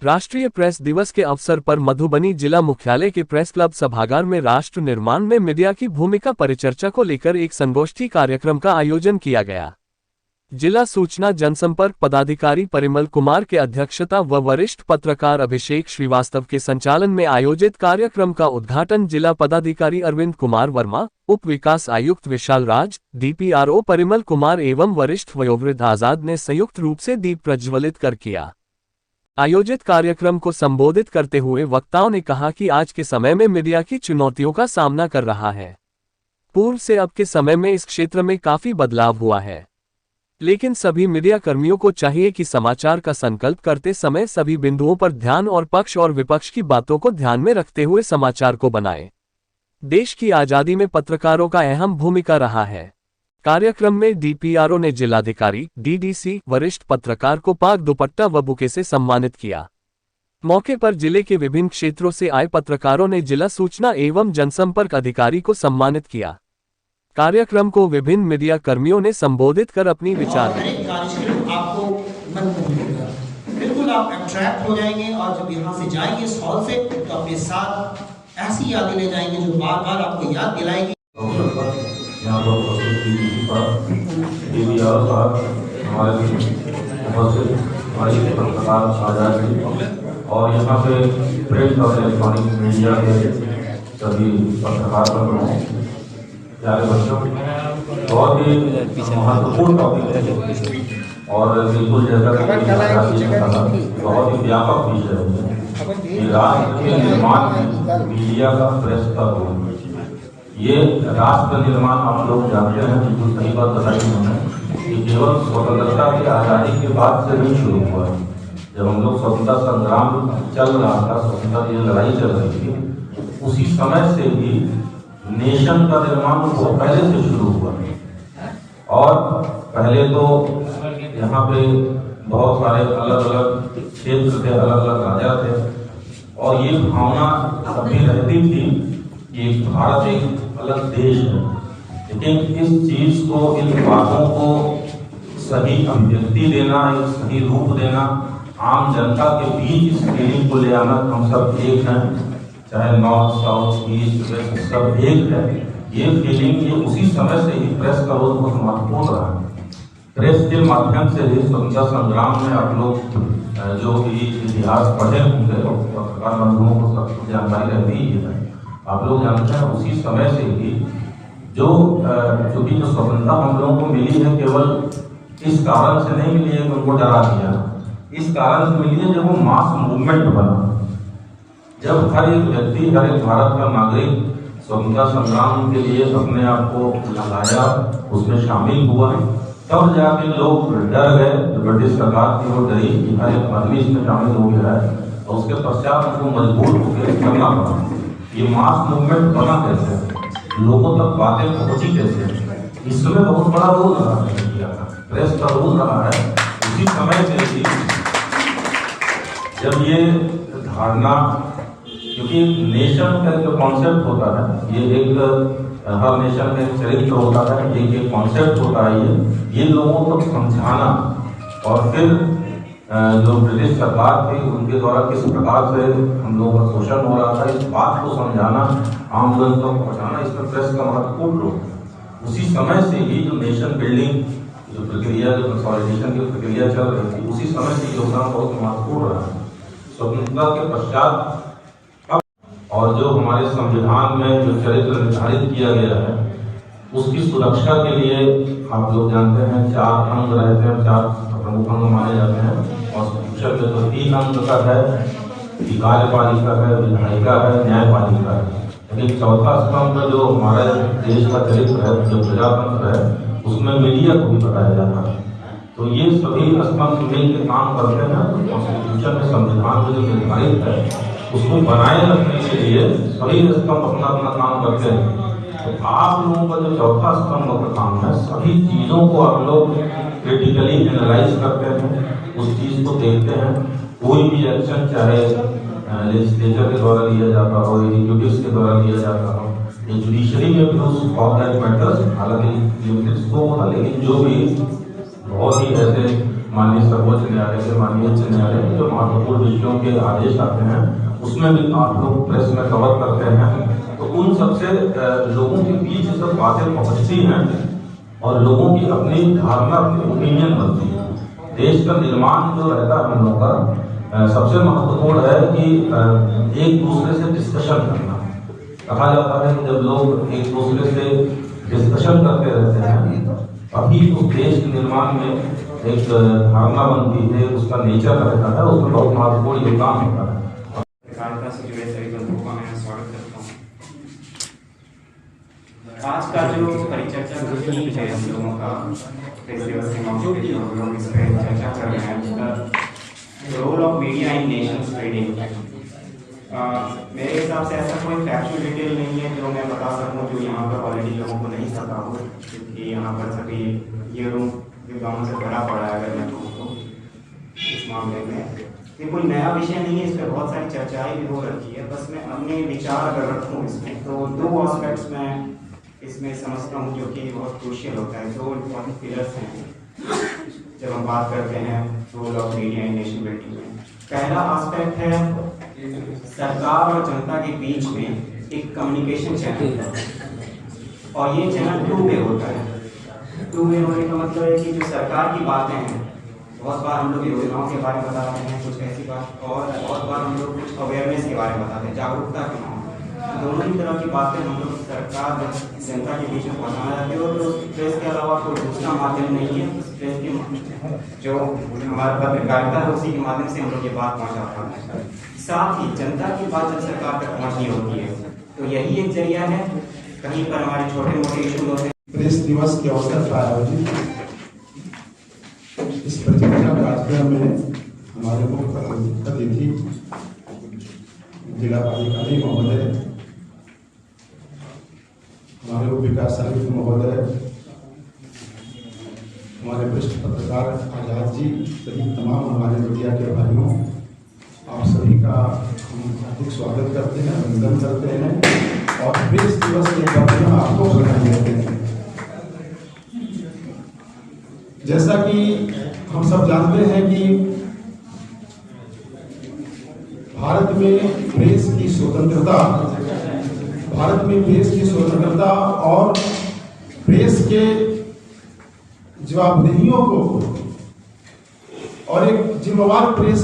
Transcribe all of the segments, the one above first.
राष्ट्रीय प्रेस दिवस के अवसर पर मधुबनी जिला मुख्यालय के प्रेस क्लब सभागार में राष्ट्र निर्माण में मीडिया की भूमिका परिचर्चा को लेकर एक संगोष्ठी कार्यक्रम का आयोजन किया गया। जिला सूचना जनसंपर्क पदाधिकारी परिमल कुमार के अध्यक्षता व वरिष्ठ पत्रकार अभिषेक श्रीवास्तव के संचालन में आयोजित कार्यक्रम का उद्घाटन जिला पदाधिकारी अरविंद कुमार वर्मा, उप विकास आयुक्त विशाल राज, डीपीआरओ परिमल कुमार एवं वरिष्ठ वयोवृद्ध आजाद ने संयुक्त रूप से दीप प्रज्वलित कर किया। आयोजित कार्यक्रम को संबोधित करते हुए वक्ताओं ने कहा कि आज के समय में मीडिया की चुनौतियों का सामना कर रहा है। पूर्व से अब के समय में इस क्षेत्र में काफी बदलाव हुआ है, लेकिन सभी मीडिया कर्मियों को चाहिए कि समाचार का संकल्प करते समय सभी बिंदुओं पर ध्यान और पक्ष और विपक्ष की बातों को ध्यान में रखते हुए समाचार को बनाएं। देश की आजादी में पत्रकारों का अहम भूमिका रहा है। कार्यक्रम में डीपीआरओ ने जिलाधिकारी, डीडीसी, वरिष्ठ पत्रकार को पाक दुपट्टा व बुके से सम्मानित किया। मौके पर जिले के विभिन्न क्षेत्रों से आए पत्रकारों ने जिला सूचना एवं जनसंपर्क अधिकारी को सम्मानित किया। कार्यक्रम को विभिन्न मीडिया कर्मियों ने संबोधित कर अपनी विचार आपको बिल्कुल आप अट्रैक्ट हो जाएंगे और जब यहाँ से जाएंगे इस हॉल से तो अपने साथ ऐसी यादें ले जाएंगे जो बार बार आपको याद दिलाएगी। यहाँ पर हमारे पत्रकार आजाद जी और यहाँ पे प्रिंट और इलेक्ट्रॉनिक मीडिया के सभी पत्रकार प्यारे बच्चों, बहुत ही महत्वपूर्ण टॉपिक है और बिल्कुल जैसा बहुत ही व्यापक विषय है। राष्ट्र के निर्माण में मीडिया का प्रेस का रोल। ये राष्ट्र निर्माण आप लोग जानते हैं, बिल्कुल सही बात बताई उन्होंने कि केवल स्वतंत्रता की आज़ादी के बाद से नहीं शुरू हुआ। जब हम लोग स्वतंत्रता संग्राम चल रहा था, स्वतंत्रता की लड़ाई चल रही थी, उसी समय से ही नेशन का निर्माण बहुत पहले से शुरू हुआ। और पहले तो यहाँ पे बहुत सारे अलग अलग क्षेत्र थे, अलग अलग राजा थे और ये भावना सभी रहती थी कि भारत एक अलग देश है। लेकिन इस चीज को, इन बातों को सही अभिव्यक्ति देना, एक सही रूप देना, आम जनता के बीच इस फीलिंग को ले आना, हम सब एक हैं, चाहे नॉर्थ साउथ ईस्ट वेस्ट सब एक है, ये फीलिंग ये उसी समय से ही प्रेस का रोल बहुत महत्वपूर्ण रहा है। प्रेस के माध्यम से ही स्वतंत्रता संग्राम में आप लोग जो भी इतिहास पढ़े होंगे, पत्रकार बंधुओं को सब कुछ जानकारी रहती ही है। आप लोग जानते हैं उसी समय से ही जो स्वतंत्रता हम लोगों को मिली है, केवल इस कारण से नहीं मिली है कि उनको डरा दिया, इस कारण से मिली है जब वो मास मूवमेंट बना, जब हर एक व्यक्ति, हर एक भारत का नागरिक स्वतंत्रता संग्राम के लिए अपने आप को लगाया, उसमें शामिल हुआ, तब जाके लोग डर गए। ब्रिटिश सरकार थी वो डरी कि हर एक आदमी इसमें शामिल हो गया है और उसके पश्चात उनको मजबूर होकर करना पड़ा। ये मास मूवमेंट बना कैसे, लोगों तक बातें पहुंची कैसे, इसमें बहुत बड़ा रोल रहा है, प्रेस का रोल रहा है। उसी समय से ही जब ये धारणा, क्योंकि नेशन का जो कॉन्सेप्ट होता है, ये एक हर नेशन का एक चरित्र होता है, एक कॉन्सेप्ट होता है, ये लोगों को समझाना और फिर जो ब्रिटिश सरकार थी उनके द्वारा किस प्रकार से हम लोगों का शोषण हो रहा था, इस बात को समझाना, आम लोगों तक पहुँचाना, इसमें प्रेस का महत्वपूर्ण रोल। उसी समय से ही जो नेशन बिल्डिंग जो प्रक्रिया, जो कंसोलिडेशन की प्रक्रिया चल रही थी, उसी समय से योगदान बहुत महत्वपूर्ण रहा। स्वतंत्रता के पश्चात और जो हमारे संविधान में जो चरित्र निर्धारित किया गया है, उसकी सुरक्षा के लिए आप लोग जानते हैं 4 अंग रहते हैं, 4 प्रमुख अंग माने जाते हैं। कॉन्स्टिट्यूशन में तो 3 अंग का है कि कार्यपालिका है, विधायिका है, न्यायपालिका है। लेकिन चौथा स्तंभ जो हमारे देश का चरित्र है, जो प्रजातंत्र है, उसमें मीडिया को भी बताया जाता है। तो ये सभी स्तंभ मिलकर काम करते हैं। कॉन्स्टिट्यूशन में, संविधान में जो निर्धारित है, उसको बनाए रखने के लिए सभी स्तंभ अपना अपना काम करते हैं। तो आप लोगों का जो चौथा स्तंभ का काम है, सभी चीज़ों को आप लोग क्रिटिकली एनालाइज करते हैं, उस चीज़ को देखते हैं। कोई भी एक्शन चाहे लेजिस्लेचर के द्वारा लिया जाता हो, एग्जीक्यूटिव के द्वारा लिया जाता हो, जुडिशरी में भी उस फॉर दैट मैटर्स, हालांकि लिमिटेड स्कोप होता, लेकिन जो भी बहुत ही ऐसे माननीय सर्वोच्च न्यायालय से माननीय उच्च न्यायालय के जो महत्वपूर्ण विषयों के आदेश आते हैं उसमें भी आप लोग प्रेस में कवर करते हैं, तो उन सबसे लोगों के बीच सब बातें पहुंचती हैं और लोगों की अपनी धारणा, अपनी ओपिनियन बनती है। देश का निर्माण जो रहता है हम लोग का सबसे महत्वपूर्ण है कि एक दूसरे से डिस्कशन करना। कहा जाता है कि जब लोग एक दूसरे से डिस्कशन करते रहते हैं अभी उस देश के निर्माण में एक धारणा बनती है, उसका नेचर रहता है, उसमें बहुत महत्वपूर्ण योगदान होता है। पत्रकारिता से जुड़े सभी बंधुओं का मैं स्वागत करता हूँ। आज का जो परिचर्चा का थीम है हम लोगों का प्रेस दिवस के मौके पे हम लोग इस पर चर्चा कर रहे हैं, उसका role of media in nation spreading. मेरे हिसाब से ऐसा कोई फैक्चुअल डिटेल नहीं है जो मैं बता सकूं जो यहाँ पर ऑलरेडी लोगों को नहीं पता हो, क्योंकि यहाँ पर सभी ये रूम विद्वानों से भरा पड़ा है। अगर मैं कहूँ तो इस मामले में ये कोई नया विषय नहीं है, इस पर बहुत सारी चर्चाएं भी हो रखी है। बस मैं अपने विचार अगर रखूँ इसमें तो दो एस्पेक्ट्स में इसमें समझता हूँ जो कि बहुत क्रूशियल होता है। दो इम्पोर्टेंट पिलर्स हैं जब हम बात करते हैं role of media in nation building में। पहला एस्पेक्ट है सरकार और जनता के बीच में एक कम्युनिकेशन चैनल, और ये चैनल टू वे होता है। टू वे होने का मतलब है कि जो सरकार की बातें हैं, बहुत बार हम लोग योजनाओं के बारे में बताते हैं कुछ ऐसी बात, और बहुत बार हम लोग कुछ अवेयरनेस के बारे में बताते हैं, जागरूकता के मामले। दोनों ही तरह की बातें हम लोग सरकार जनता के बीच में पहुँचाना चाहते हैं, और तो प्रेस के अलावा कोई दूसरा माध्यम नहीं है। प्रेस के जो हमारा पत्रकारिता है उसी के माध्यम से हम लोग ये बात पहुँचा पाते हैं। साथ ही जनता की बात जब सरकार तक पहुँचनी होती है तो यही एक जरिया है। कहीं पर हमारे छोटे मोटे इशू होते हैं। प्रेस दिवस के अवसर पर आयोजित इस परिचर्चा कार्यक्रम में हमारे मुख्य अतिथि जिला अधिकारी महोदय, हमारे उप विकास आयुक्त महोदय, हमारे वरिष्ठ पत्रकार आजाद जी, सभी तमाम हमारे मीडिया के भाइयों, आप सभी का हम हार्दिक स्वागत करते हैं, अभिनंदन करते हैं और प्रेस दिवस के बारे में आपको बधाई देते हैं। जैसा कि हम सब जानते हैं कि भारत में प्रेस की स्वतंत्रता और प्रेस के जवाबदेहियों को और एक जिम्मेवार प्रेस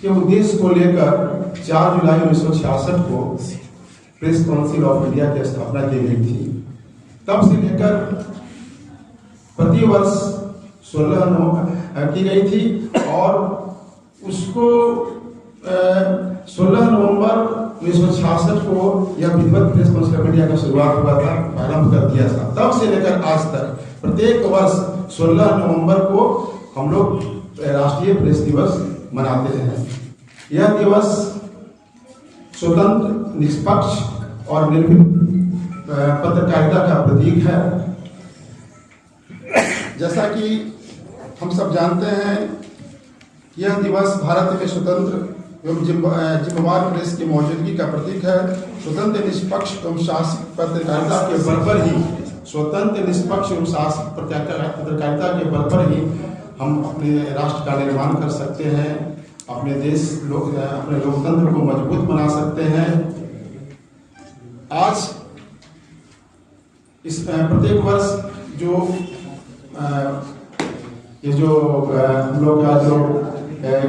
के उद्देश्य को लेकर 4 जुलाई 1966 को प्रेस काउंसिल ऑफ इंडिया की स्थापना की गई थी। तब से लेकर प्रतिवर्ष 16 नवंबर की गई थी और उसको 16 नवंबर 1966 को यह विधिवत प्रेस काउंसिल ऑफ इंडिया का शुरुआत हुआ था, प्रारंभ कर दिया था। तब से लेकर आज तक प्रत्येक वर्ष 16 नवंबर को हम लोग राष्ट्रीय प्रेस दिवस मनाते हैं। यह दिवस स्वतंत्र, निष्पक्ष और निर्भीक पत्रकारिता का प्रतीक है। जैसा कि हम सब जानते हैं, यह दिवस भारत में स्वतंत्र एवं जिम्मेवार प्रेस की मौजूदगी का प्रतीक है। स्वतंत्र, निष्पक्ष एवं शासक पत्रकारिता के बल पर ही पत्रकारिता के बल पर ही हम अपने राष्ट्र का निर्माण कर सकते हैं, अपने लोकतंत्र को मजबूत बना सकते हैं। आज इस प्रत्येक वर्ष हम लोग का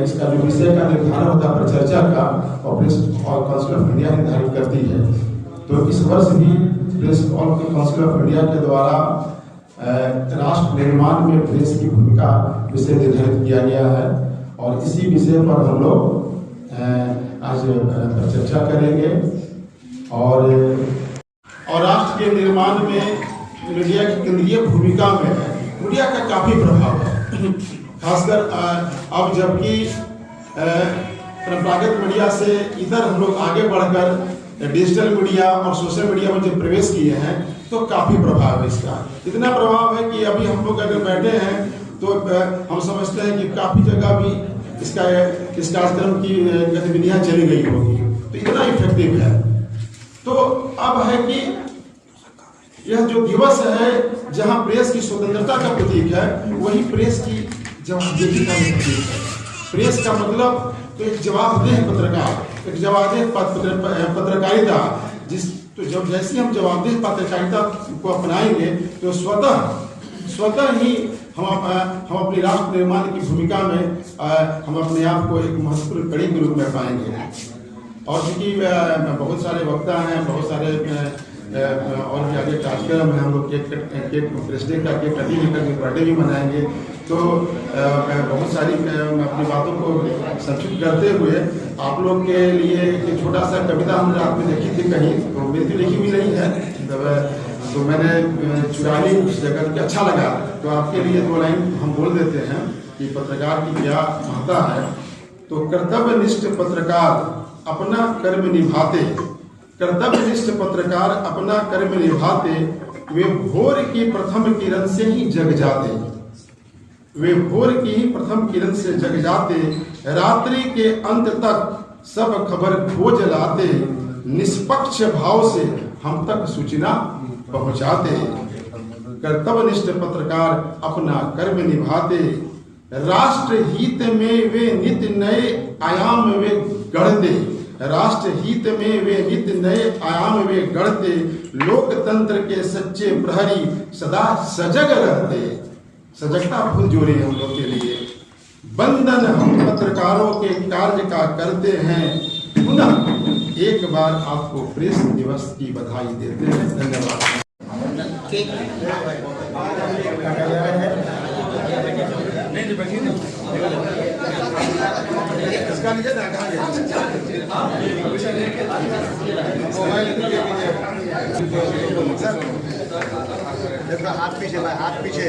इसका जो विषय का निर्धारण होता है परिचर्चा का, और प्रेस काउंसिल ऑफ इंडिया निर्धारित करती है। तो इस वर्ष भी प्रेस काउंसिल ऑफ इंडिया के द्वारा राष्ट्र निर्माण में प्रेस की भूमिका विषय निर्धारित किया गया है और इसी विषय पर हम लोग आज चर्चा करेंगे। और राष्ट्र के निर्माण में मीडिया की केंद्रीय भूमिका में मीडिया का काफी प्रभाव है, खासकर अब जबकि परंपरागत मीडिया से इधर हम लोग आगे बढ़कर डिजिटल मीडिया और सोशल मीडिया में जब प्रवेश किए हैं तो काफी प्रभाव है इसका। इतना प्रभाव है कि अभी हम लोग अगर बैठे हैं तो हम समझते हैं कि काफी जगह भी इस कार्यक्रम की गतिविधियां चली गई होगी, तो इतना इफेक्टिव है। तो अब है कि यह जो दिवस है जहां प्रेस की स्वतंत्रता का प्रतीक है, वही प्रेस की जवाबदेही का भी प्रतीक है। प्रेस का मतलब तो एक जवाबदेह पत्रकार, एक जवाबदेह पत्रकारिता, तो जब जैसे हम जवाबदेह पत्रकारिता को अपनाएंगे तो स्वतः ही हम अपनी राष्ट्र निर्माण की भूमिका में हम अपने आप को एक महत्वपूर्ण कड़ी के रूप में पाएंगे। और चूंकि बहुत सारे वक्ता हैं, बहुत सारे और भी आगे कार्यक्रम है, हम लोग केक प्रेसिडेंट का केक कटिंग करके बर्थडे भी मनाएंगे, तो बहुत सारी अपनी बातों को संक्षिप्त करते हुए आप लोग के लिए एक छोटा सा कविता हमने रात में देखी थी कहीं, तो मेरी तो लिखी हुई नहीं है, तो मैंने चुरा ली उस जगह के, अच्छा लगा, तो आपके लिए 2 लाइन हम बोल देते हैं कि पत्रकार की क्या महत्ता है। तो कर्तव्यनिष्ठ पत्रकार अपना कर्म निभाते, कर्तव्यनिष्ठ पत्रकार अपना कर्म निभाते, वे भोर की प्रथम किरण से ही जग जाते, वे भोर की ही प्रथम किरण से जग जाते, रात्रि के अंत तक सब खबर खोज लाते, निष्पक्ष भाव से हम तक सूचना पहुंचाते। कर्तव्यनिष्ठ पत्रकार अपना कर्म निभाते, राष्ट्र हित में वे नित नए आयाम वे गढ़ते, राष्ट्र हित में वे नित नए आयाम वे गढ़ते, लोकतंत्र के सच्चे प्रहरी सदा सजग रहते। सजगता बहुत जोड़ी है हम लोग के लिए। बंधन हम पत्रकारों के कार्य का करते हैं, पुनः एक बार आपको प्रेस दिवस की बधाई देते हैं। धन्यवाद। देखो हाथ पीछे भाई, हाथ पीछे।